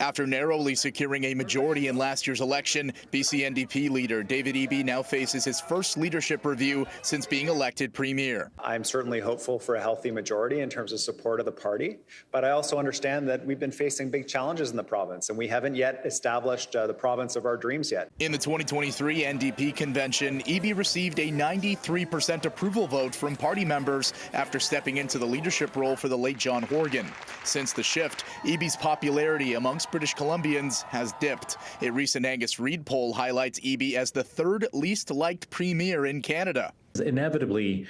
After narrowly securing a majority in last year's election, BC NDP leader David Eby now faces his first leadership review since being elected premier. I'm certainly hopeful for a healthy majority in terms of support of the party, but I also understand that we've been facing big challenges in the province, and we haven't yet established the province of our dreams yet. In the 2023 NDP convention, Eby received a 93% approval vote from party members after stepping into the leadership role for the late John Horgan. Since the shift, Eby's popularity amongst British Columbians has dipped. A recent Angus Reid poll highlights Eby as the third least liked premier in Canada. Inevitably,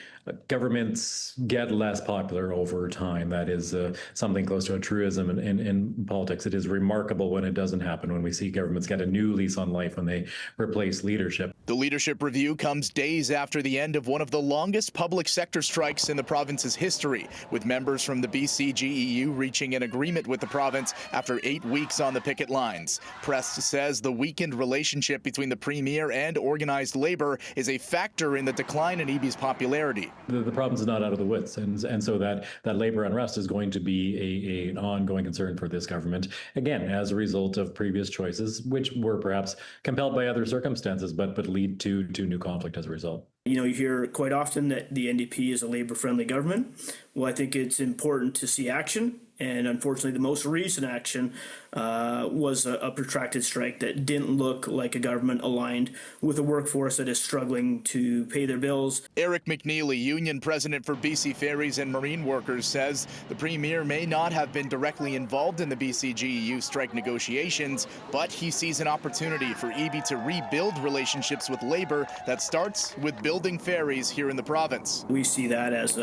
governments get less popular over time. That is something close to a truism in politics. It is remarkable when it doesn't happen, when we see governments get a new lease on life when they replace leadership. The leadership review comes days after the end of one of the longest public sector strikes in the province's history, with members from the BC GEU reaching an agreement with the province after 8 weeks on the picket lines. Press says the weakened relationship between the premier and organized labor is a factor in the decline in Eby's popularity. The province is not out of the woods, and so that labor unrest is going to be an ongoing concern for this government, again, as a result of previous choices, which were perhaps compelled by other circumstances, but lead to new conflict as a result. You know, you hear quite often that the NDP is a labor-friendly government. Well, I think it's important to see action. And unfortunately, the most recent action was a protracted strike that didn't look like a government aligned with a workforce that is struggling to pay their bills. Eric McNeely, union president for BC Ferries and Marine Workers, says the premier may not have been directly involved in the BC GEU strike negotiations, but he sees an opportunity for Eby to rebuild relationships with labor that starts with building ferries here in the province. We see that as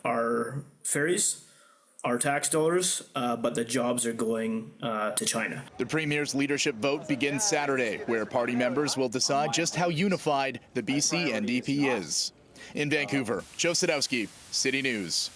our ferries, our tax dollars, but the jobs are going to China. The premier's leadership vote begins Saturday, where party members will decide just how unified the BC NDP is. In Vancouver, Joe Sadowski, City News.